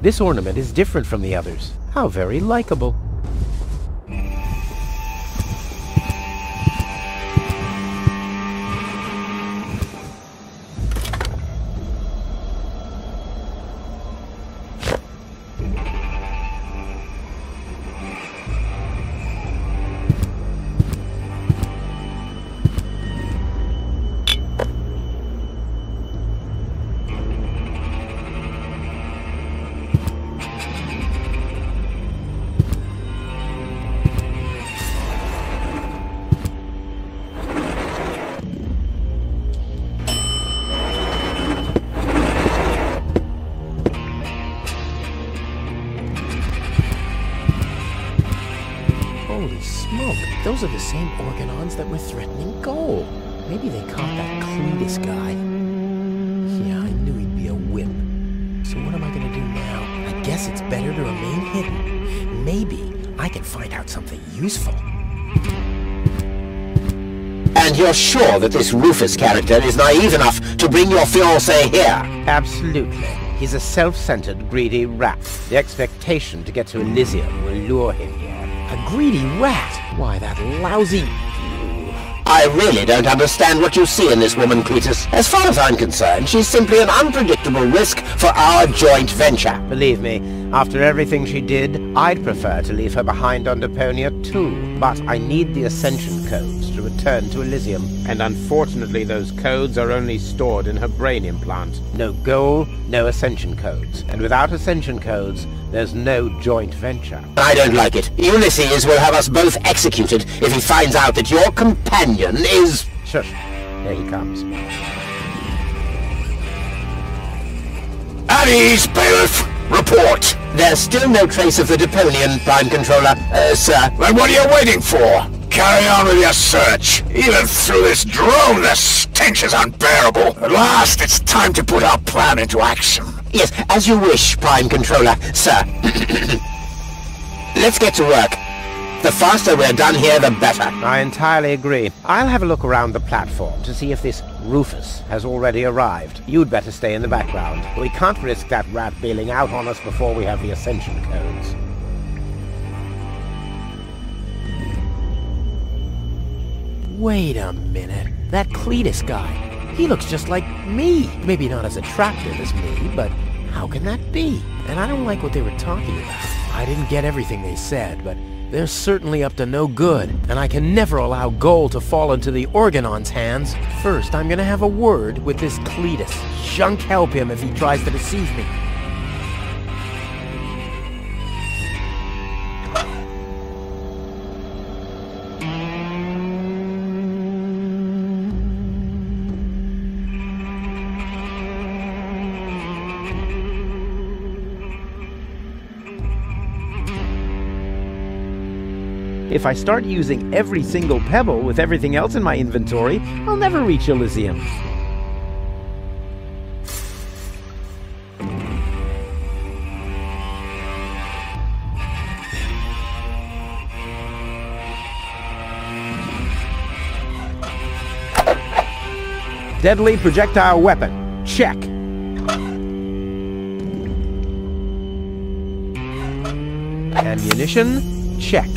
This ornament is different from the others. How very likable. Holy smoke, those are the same organons that were threatening Goal. Maybe they caught that Cletus guy. Yeah, I knew he'd be a wimp. So what am I gonna do now? I guess it's better to remain hidden. Maybe I can find out something useful. And you're sure that this Rufus character is naive enough to bring your fiancé here? Absolutely. He's a self-centered, greedy rat. The expectation to get to Elysium will lure him here. A greedy rat? Why, that lousy... I really don't understand what you see in this woman, Cletus. As far as I'm concerned, she's simply an unpredictable risk for our joint venture. Believe me, after everything she did, I'd prefer to leave her behind on Deponia too. But I need the Ascension codes to return to Elysium. And unfortunately, those codes are only stored in her brain implant. No goal, no Ascension codes. And without Ascension codes, there's no joint venture. I don't like it. Ulysses will have us both executed if he finds out that your companion is... Shush. Here he comes. At ease, bailiff! Report! There's still no trace of the Deponian Prime Controller, sir. Then what are you waiting for? Carry on with your search. Even through this drone, the stench is unbearable. At last, it's time to put our plan into action. Yes, as you wish, Prime Controller, sir. Let's get to work. The faster we're done here, the better. I entirely agree. I'll have a look around the platform to see if this Rufus has already arrived. You'd better stay in the background. We can't risk that rat bailing out on us before we have the Ascension codes. Wait a minute. That Cletus guy. He looks just like me. Maybe not as attractive as me, but how can that be? And I don't like what they were talking about. I didn't get everything they said, but they're certainly up to no good, and I can never allow Goal to fall into the Organon's hands. First, I'm gonna have a word with this Cletus. Junk help him if he tries to deceive me. If I start using every single pebble with everything else in my inventory, I'll never reach Elysium. Deadly projectile weapon. Check. Ammunition. Check.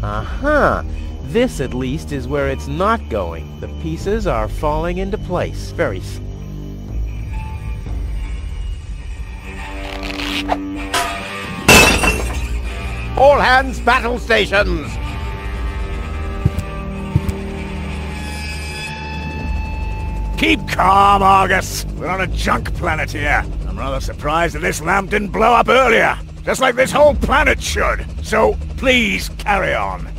Aha! This, at least, is where it's not going. The pieces are falling into place. Very... All hands, battle stations! Keep calm, Argus. We're on a junk planet here. I'm rather surprised that this lamp didn't blow up earlier. Just like this whole planet should. So, please, carry on.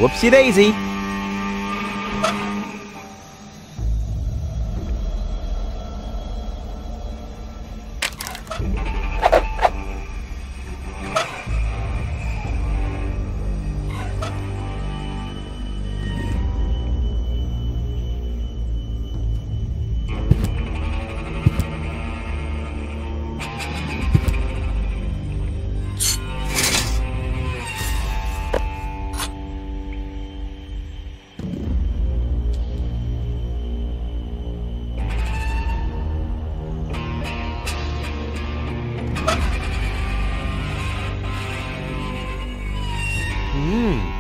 Whoopsie-daisy.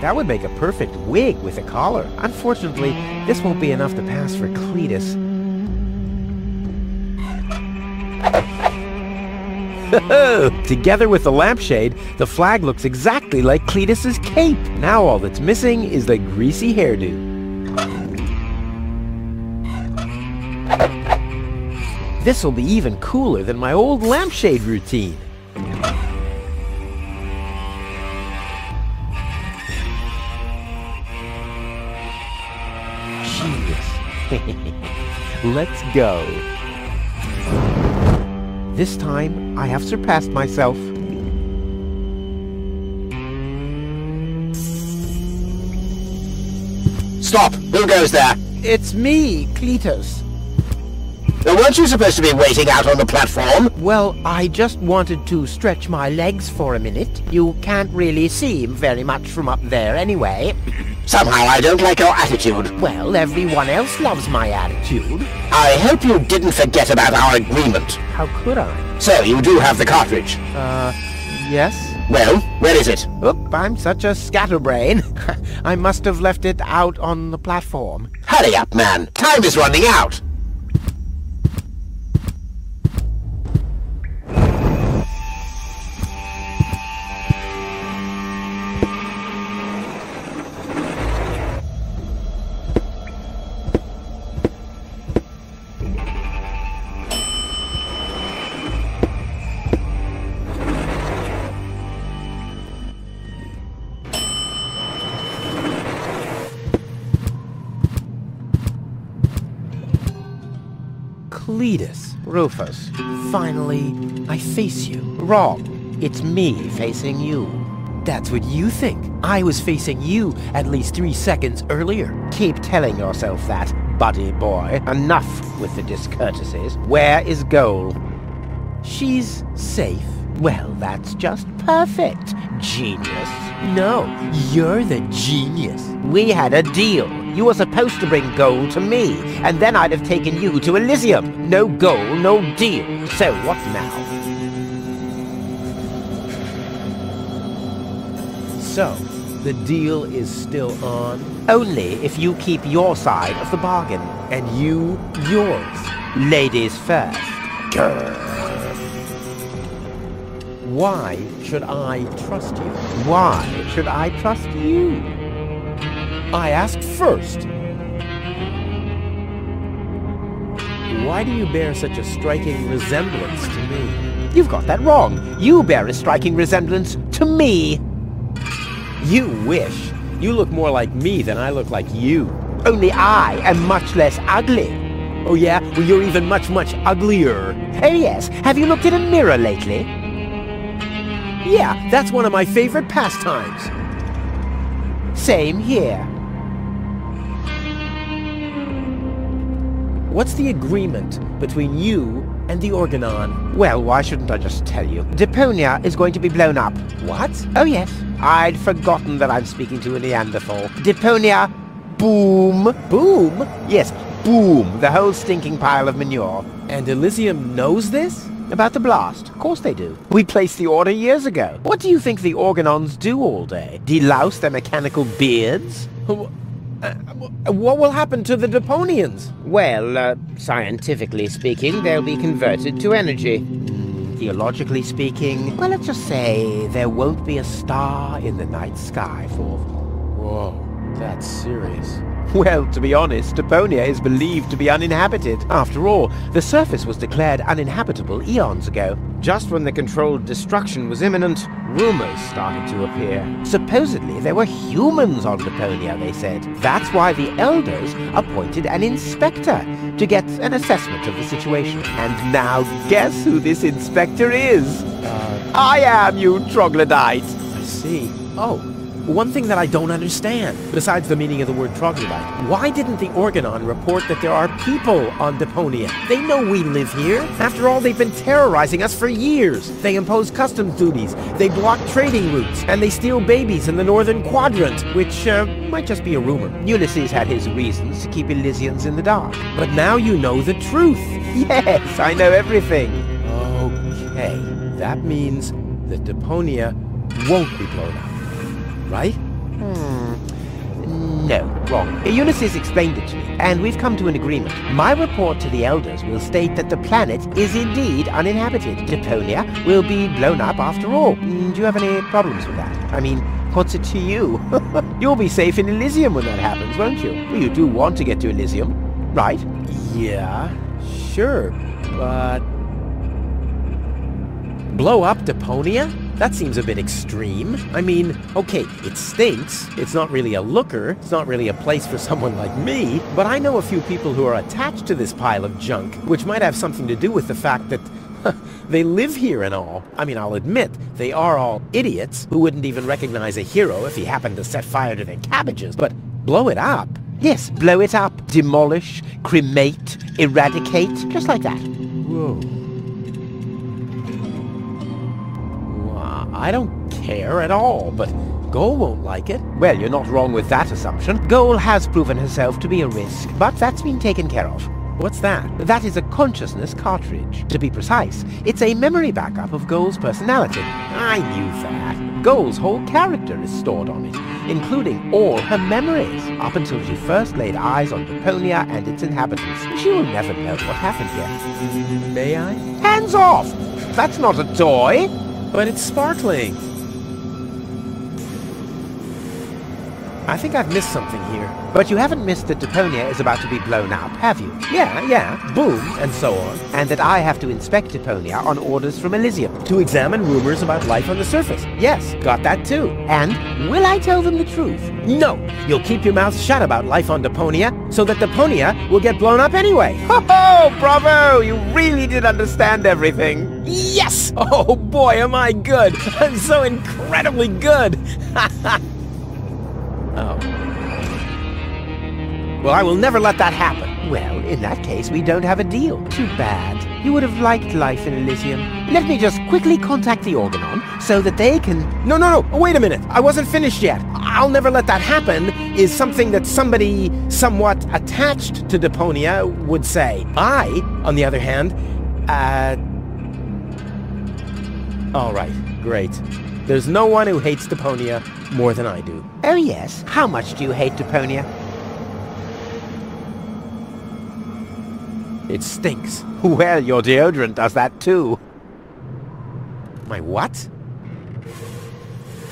That would make a perfect wig with a collar. Unfortunately, this won't be enough to pass for Cletus. Together with the lampshade, the flag looks exactly like Cletus's cape. Now all that's missing is the greasy hairdo. This'll be even cooler than my old lampshade routine. Genius. Let's go. This time, I have surpassed myself. Stop! Who goes there? It's me, Cletus. Weren't you supposed to be waiting out on the platform? Well, I just wanted to stretch my legs for a minute. You can't really see very much from up there anyway. Somehow I don't like your attitude. Well, everyone else loves my attitude. I hope you didn't forget about our agreement. How could I? So, you do have the cartridge? Yes? Well, where is it? Oop, I'm such a scatterbrain. I must have left it out on the platform. Hurry up, man. Time is running out. Cletus, Rufus, finally, I face you. Wrong. It's me facing you. That's what you think. I was facing you at least 3 seconds earlier. Keep telling yourself that, buddy boy. Enough with the discourtesies. Where is Goal? She's safe. Well, that's just perfect. Genius. No, you're the genius. We had a deal. You were supposed to bring Goal to me, and then I'd have taken you to Elysium. No Goal, no deal. So what now? So, the deal is still on? Only if you keep your side of the bargain, and you yours. Ladies first. Grr. Why should I trust you? Why should I trust you? I asked first. Why do you bear such a striking resemblance to me? You've got that wrong. You bear a striking resemblance to me. You wish. You look more like me than I look like you. Only I am much less ugly. Oh yeah? Well, you're even much, much uglier. Oh yes. Have you looked in a mirror lately? Yeah, that's one of my favorite pastimes. Same here. What's the agreement between you and the Organon? Well, why shouldn't I just tell you? Deponia is going to be blown up. What? Oh yes. I'd forgotten that I'm speaking to a Neanderthal. Deponia, boom. Boom? Yes, boom. The whole stinking pile of manure. And Elysium knows this? About the blast? Of course they do. We placed the order years ago. What do you think the Organons do all day? Delouse their mechanical beards? What will happen to the Deponians? Well, scientifically speaking, they'll be converted to energy. Theologically speaking, well, let's just say there won't be a star in the night sky for them. Whoa, that's serious. Well, to be honest, Deponia is believed to be uninhabited. After all, the surface was declared uninhabitable eons ago. Just when the controlled destruction was imminent, rumors started to appear. Supposedly, there were humans on Deponia, they said. That's why the Elders appointed an inspector to get an assessment of the situation. And now, guess who this inspector is? I am, you troglodyte! I see. Oh. One thing that I don't understand, besides the meaning of the word troglodyte, why didn't the Organon report that there are people on Deponia? They know we live here. After all, they've been terrorizing us for years. They impose customs duties, they block trading routes, and they steal babies in the northern quadrant, which might just be a rumor. Ulysses had his reasons to keep Elysians in the dark. But now you know the truth. Yes, I know everything. Okay, that means that Deponia won't be blown up. Right? No, wrong. Ulysses explained it to me, and we've come to an agreement. My report to the Elders will state that the planet is indeed uninhabited. Deponia will be blown up after all. Do you have any problems with that? I mean, what's it to you? You'll be safe in Elysium when that happens, won't you? Well, you do want to get to Elysium, right? Yeah, sure, but... Blow up Deponia? That seems a bit extreme. I mean, okay, it stinks. It's not really a looker. It's not really a place for someone like me. But I know a few people who are attached to this pile of junk, which might have something to do with the fact that they live here and all. I mean, I'll admit, they are all idiots who wouldn't even recognize a hero if he happened to set fire to their cabbages. But blow it up? Yes, blow it up, demolish, cremate, eradicate, just like that. Whoa. I don't care at all, but Goal won't like it. Well, you're not wrong with that assumption. Goal has proven herself to be a risk, but that's been taken care of. What's that? That is a consciousness cartridge. To be precise, it's a memory backup of Goal's personality. I knew that. Goal's whole character is stored on it, including all her memories, up until she first laid eyes on Deponia and its inhabitants. She will never know what happened here. May I? Hands off! That's not a toy! But it's sparkling. I think I've missed something here. But you haven't missed that Deponia is about to be blown up, have you? Yeah, boom, and so on. And that I have to inspect Deponia on orders from Elysium to examine rumors about life on the surface. Yes, got that too. And will I tell them the truth? No, you'll keep your mouth shut about life on Deponia so that Deponia will get blown up anyway. Ho-ho! Bravo! You really did understand everything. Yes! Oh boy, am I good! I'm so incredibly good! Oh. Well, I will never let that happen. Well, in that case, we don't have a deal. Too bad. You would have liked life in Elysium. Let me just quickly contact the Organon so that they can... No, wait a minute. I wasn't finished yet. I'll never let that happen is something that somebody somewhat attached to Deponia would say. I, on the other hand, all right, great. There's no one who hates Deponia more than I do. Oh yes? How much do you hate Deponia? It stinks. Well, your deodorant does that too. My what?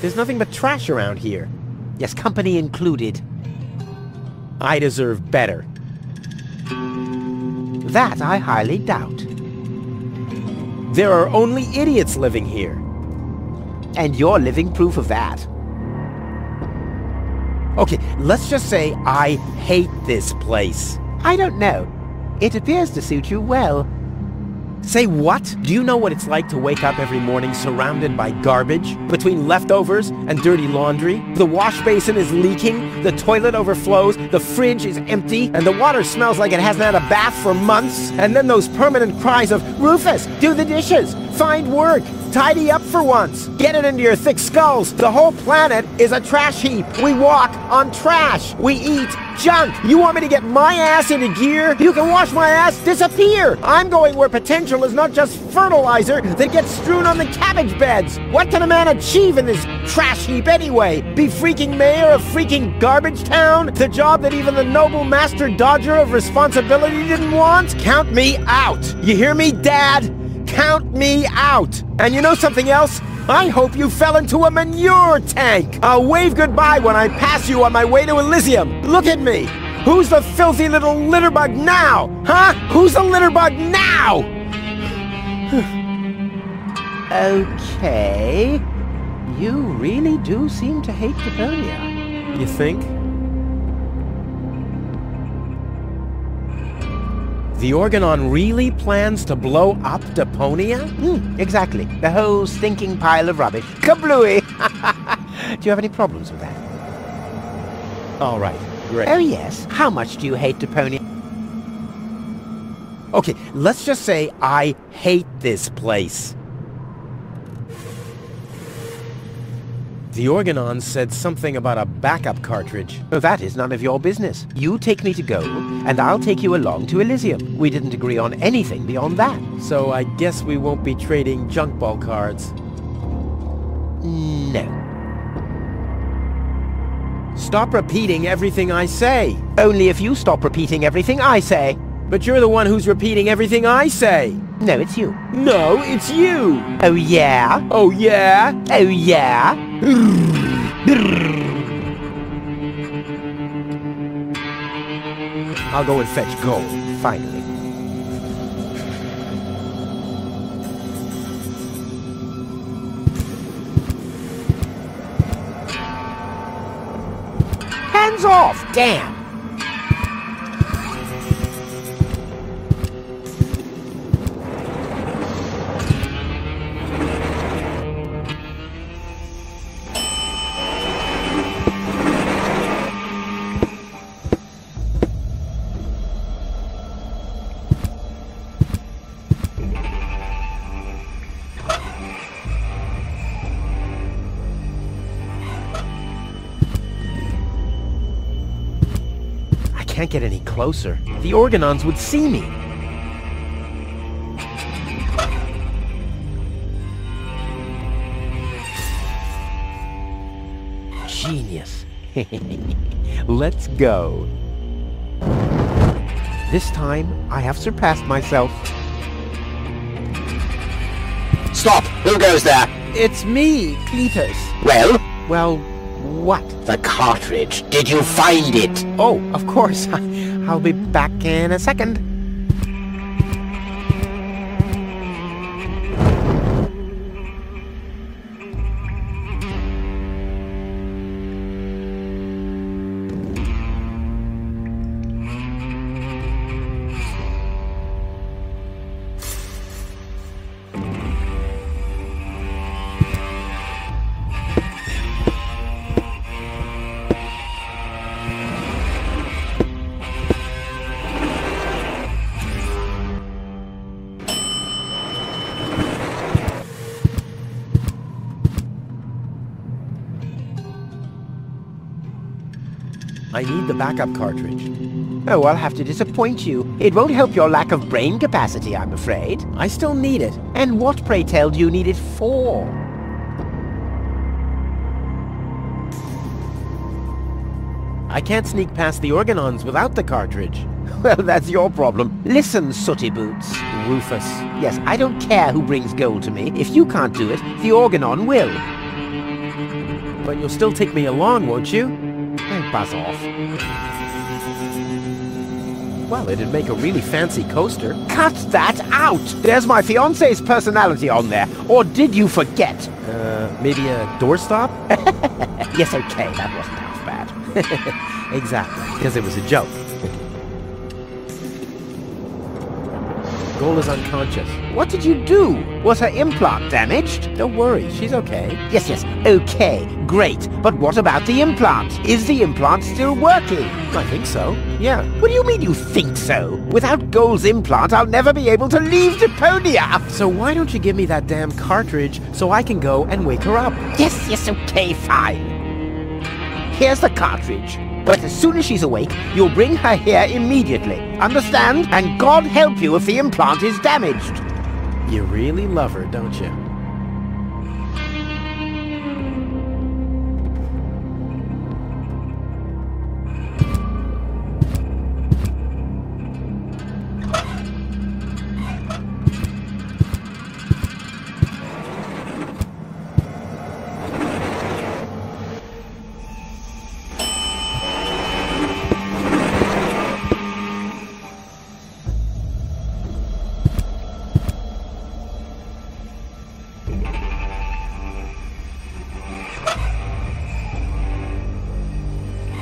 There's nothing but trash around here. Yes, company included. I deserve better. That I highly doubt. There are only idiots living here. And you're living proof of that. Okay, let's just say I hate this place. I don't know. It appears to suit you well. Say what? Do you know what it's like to wake up every morning surrounded by garbage? Between leftovers and dirty laundry? The wash basin is leaking, the toilet overflows, the fridge is empty, and the water smells like it hasn't had a bath for months. And then those permanent cries of, Rufus, do the dishes, find work, tidy up for once, get it into your thick skulls. The whole planet is a trash heap. We walk on trash. We eat junk. You want me to get my ass into gear? You can watch my ass disappear. I'm going where potential is not just fertilizer that gets strewn on the cabbage beds. What can a man achieve in this trash heap anyway? Be freaking mayor of freaking garbage town? The job that even the noble master dodger of responsibility didn't want? Count me out. You hear me, Dad? Count me out. And you know something else? I hope you fell into a manure tank. I'll wave goodbye when I pass you on my way to Elysium. Look at me. Who's the filthy little litterbug now? Huh? Who's the litterbug now? Okay. You really do seem to hate Deponia. You think? The Organon really plans to blow up Deponia? Exactly. The whole stinking pile of rubbish. Kablooey! Do you have any problems with that? All right, great. Oh yes? How much do you hate Deponia? Okay, let's just say I hate this place. The Organon said something about a backup cartridge. Oh, that is none of your business. You take me to Goal, and I'll take you along to Elysium. We didn't agree on anything beyond that. So I guess we won't be trading junk ball cards. No. Stop repeating everything I say. Only if you stop repeating everything I say. But you're the one who's repeating everything I say. No, it's you. No, it's you. Oh, yeah? Oh, yeah? Oh, yeah? I'll go and fetch gold, finally. Hands off! Damn! Can't get any closer. The Organons would see me. Genius. Let's go. This time, I have surpassed myself. Stop! Who goes there? It's me, Cletus. Well? Well, what? The cartridge. Did you find it? Oh, of course. I'll be back in a second. I need the backup cartridge. Oh, I'll have to disappoint you. It won't help your lack of brain capacity, I'm afraid. I still need it. And what, pray tell, do you need it for? I can't sneak past the Organons without the cartridge. Well, that's your problem. Listen, sooty boots. Rufus. Yes, I don't care who brings gold to me. If you can't do it, the Organon will. But you'll still take me along, won't you? Oh, buzz off. Well, it'd make a really fancy coaster. Cut that out! There's my fiancé's personality on there. Or did you forget? Maybe a doorstop? Yes, okay, that wasn't half bad. Exactly, because it was a joke. Goal is unconscious. What did you do? Was her implant damaged? Don't worry, she's okay. Yes, okay, great. But what about the implant? Is the implant still working? I think so, yeah. What do you mean you think so? Without Gold's implant, I'll never be able to leave Deponia! So why don't you give me that damn cartridge so I can go and wake her up? Yes, okay, fine. Here's the cartridge. But as soon as she's awake, you'll bring her here immediately. Understand? And God help you if the implant is damaged. You really love her, don't you?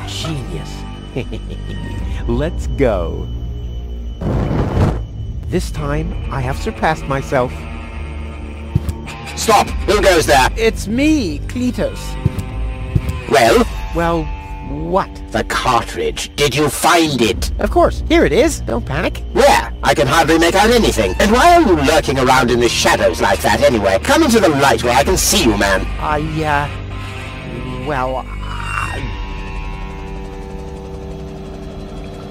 Genius. Let's go. This time, I have surpassed myself. Stop! Who goes there? It's me, Cletus. Well? Well, what? The cartridge. Did you find it? Of course. Here it is. Don't panic. Where? I can hardly make out anything. And why are you lurking around in the shadows like that anyway? Come into the light where I can see you, man.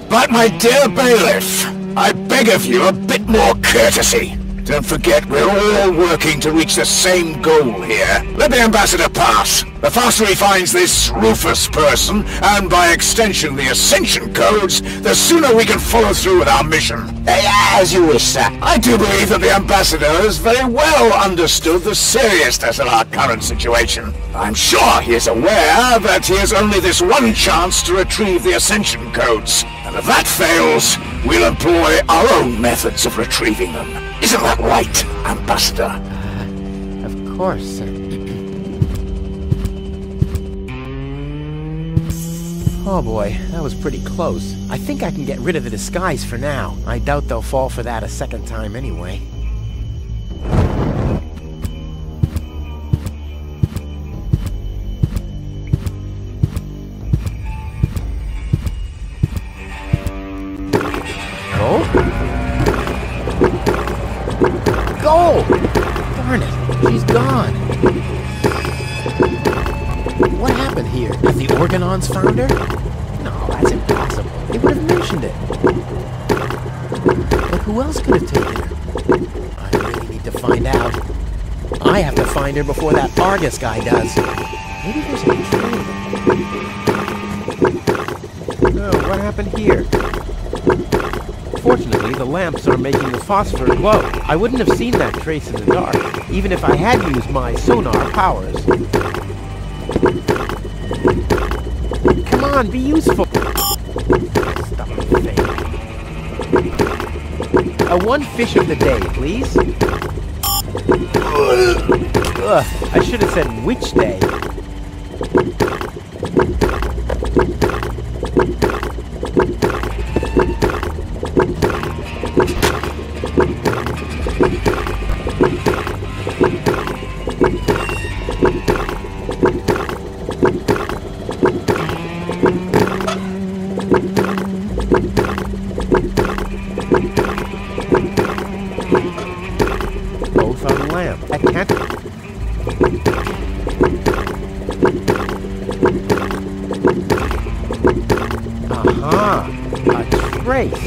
But my dear bailiff, I beg of you a bit more courtesy. Don't forget, we're all working to reach the same goal here. Let the ambassador pass. The faster he finds this Rufus person, and by extension the Ascension codes, the sooner we can follow through with our mission. As you wish, sir. I do believe that the ambassador has very well understood the seriousness of our current situation. I'm sure he is aware that he has only this one chance to retrieve the Ascension codes. And if that fails, we'll employ our own methods of retrieving them. Isn't that right, Ambassador? Of course. Oh boy, that was pretty close. I think I can get rid of the disguise for now. I doubt they'll fall for that a second time anyway. Go! Darn it, she's gone. What happened here? Have the Organons found her? No, that's impossible. They would have mentioned it. But who else could have taken her? I really need to find out. I have to find her before that Argus guy does. Maybe there's a train. Oh, what happened here? Fortunately, the lamps are making the phosphor glow. I wouldn't have seen that trace in the dark, even if I had used my sonar powers. Come on, be useful! Stop it, one fish of the day, please. Ugh, I should have said which day.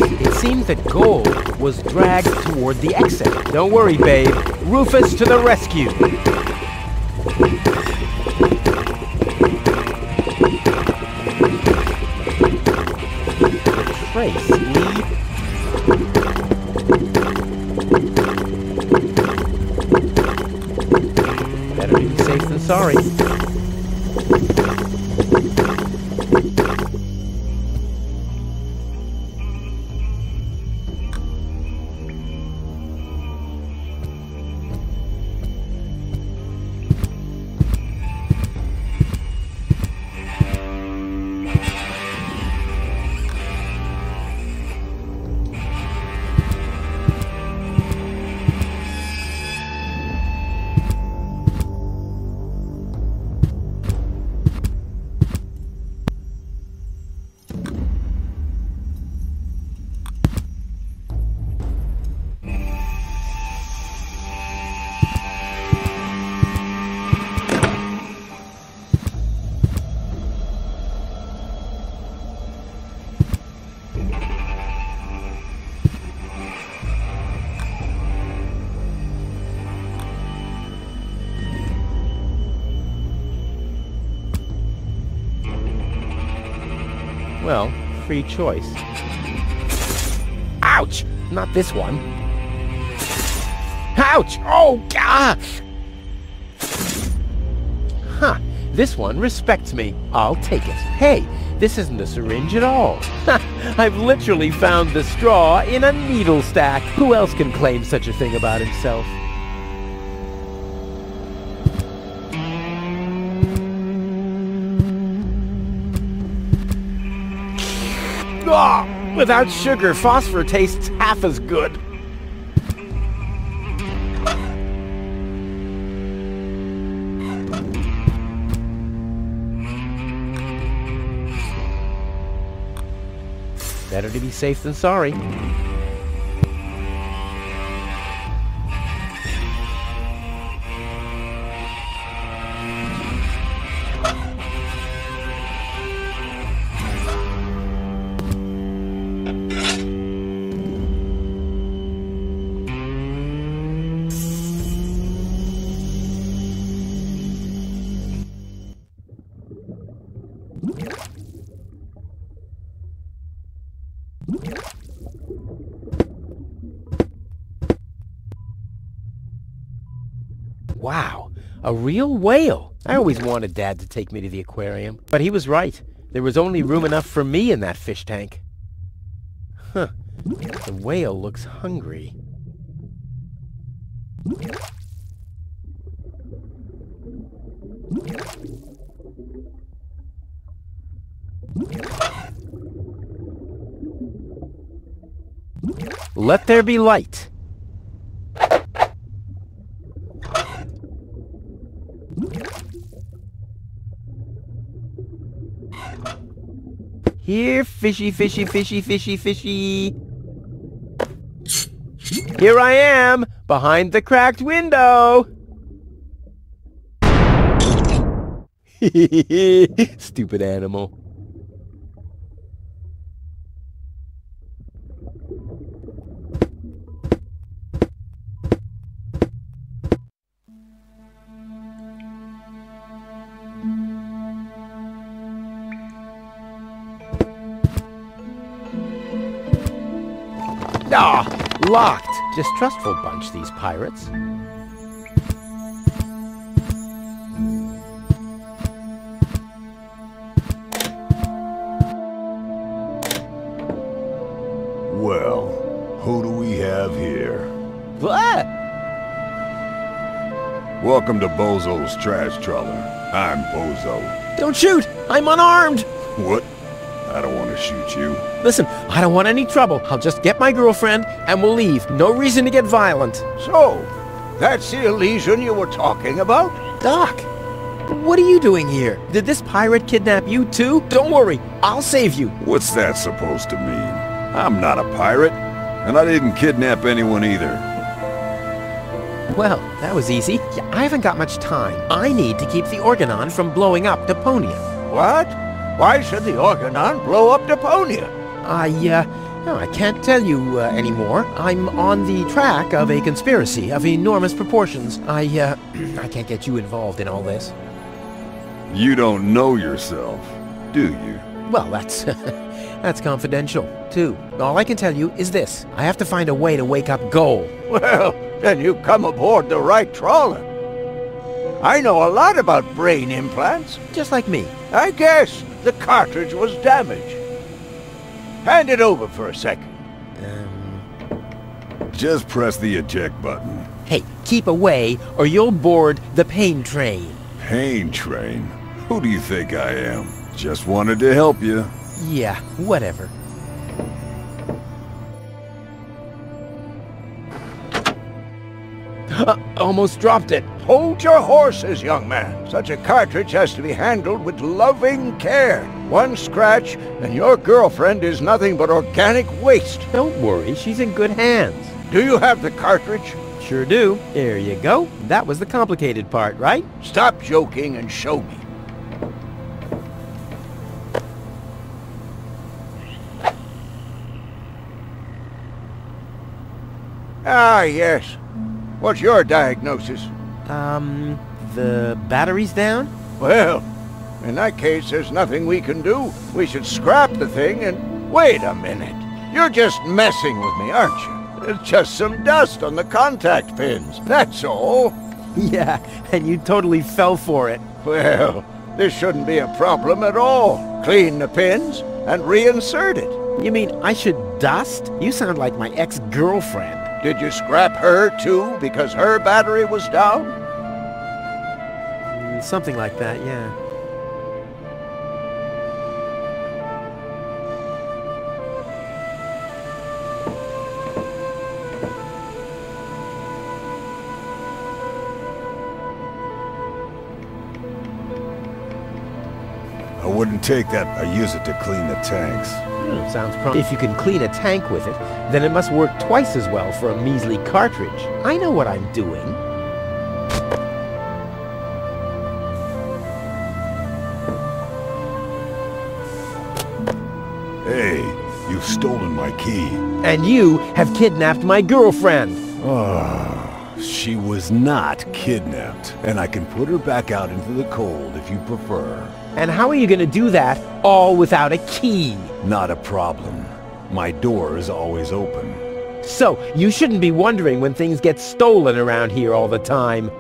It seems that gold was dragged toward the exit. Don't worry, babe. Rufus to the rescue. The trace leads... Better be safe than sorry. Well, free choice. Ouch! Not this one. Ouch! Oh, God! Huh. This one respects me. I'll take it. Hey, this isn't a syringe at all. I've literally found the straw in a needle stack. Who else can claim such a thing about himself? Oh, without sugar, phosphor tastes half as good. Better to be safe than sorry. Wow, a real whale. I always wanted Dad to take me to the aquarium, but he was right. There was only room enough for me in that fish tank. Huh. The whale looks hungry. Let there be light. Here, fishy, fishy, fishy, fishy, fishy. Here I am, behind the cracked window. Stupid animal. Ah, locked. Distrustful bunch, these pirates. Well, who do we have here? What? Welcome to Bozo's Trash Trawler. I'm Bozo. Don't shoot! I'm unarmed! What? I don't want to shoot you. Listen, I don't want any trouble. I'll just get my girlfriend and we'll leave. No reason to get violent. So, that's the Elysian you were talking about? Doc, what are you doing here? Did this pirate kidnap you too? Don't worry, I'll save you. What's that supposed to mean? I'm not a pirate, and I didn't kidnap anyone either. Well, that was easy. Yeah, I haven't got much time. I need to keep the Organon from blowing up Deponia. What? Why should the Organon blow up Deponia? No, I can't tell you anymore. I'm on the track of a conspiracy of enormous proportions. I can't get you involved in all this. You don't know yourself, do you? Well, that's that's confidential, too. All I can tell you is this. I have to find a way to wake up Goal. Well, then you come aboard the right trawler. I know a lot about brain implants. Just like me. I guess the cartridge was damaged. Hand it over for a second. Just press the eject button. Hey, keep away or you'll board the pain train. Pain train? Who do you think I am? Just wanted to help you. Yeah, whatever. Almost dropped it. Hold your horses, young man. Such a cartridge has to be handled with loving care. One scratch, and your girlfriend is nothing but organic waste. Don't worry, she's in good hands. Do you have the cartridge? Sure do. There you go. That was the complicated part, right? Stop joking and show me. Ah, yes. What's your diagnosis? The battery's down? Well, in that case, there's nothing we can do. We should scrap the thing and... Wait a minute. You're just messing with me, aren't you? It's just some dust on the contact pins, that's all. Yeah, and you totally fell for it. Well, this shouldn't be a problem at all. Clean the pins and reinsert it. You mean I should dust? You sound like my ex-girlfriend. Did you scrap her, too, because her battery was down? Something like that, yeah. I wouldn't take that. I use it to clean the tanks. Sounds promising. If you can clean a tank with it, then it must work twice as well for a measly cartridge. I know what I'm doing. Hey, you've stolen my key. And you have kidnapped my girlfriend. Oh, she was not kidnapped. And I can put her back out into the cold if you prefer. And how are you going to do that all without a key? Not a problem. My door is always open. So, you shouldn't be wondering when things get stolen around here all the time.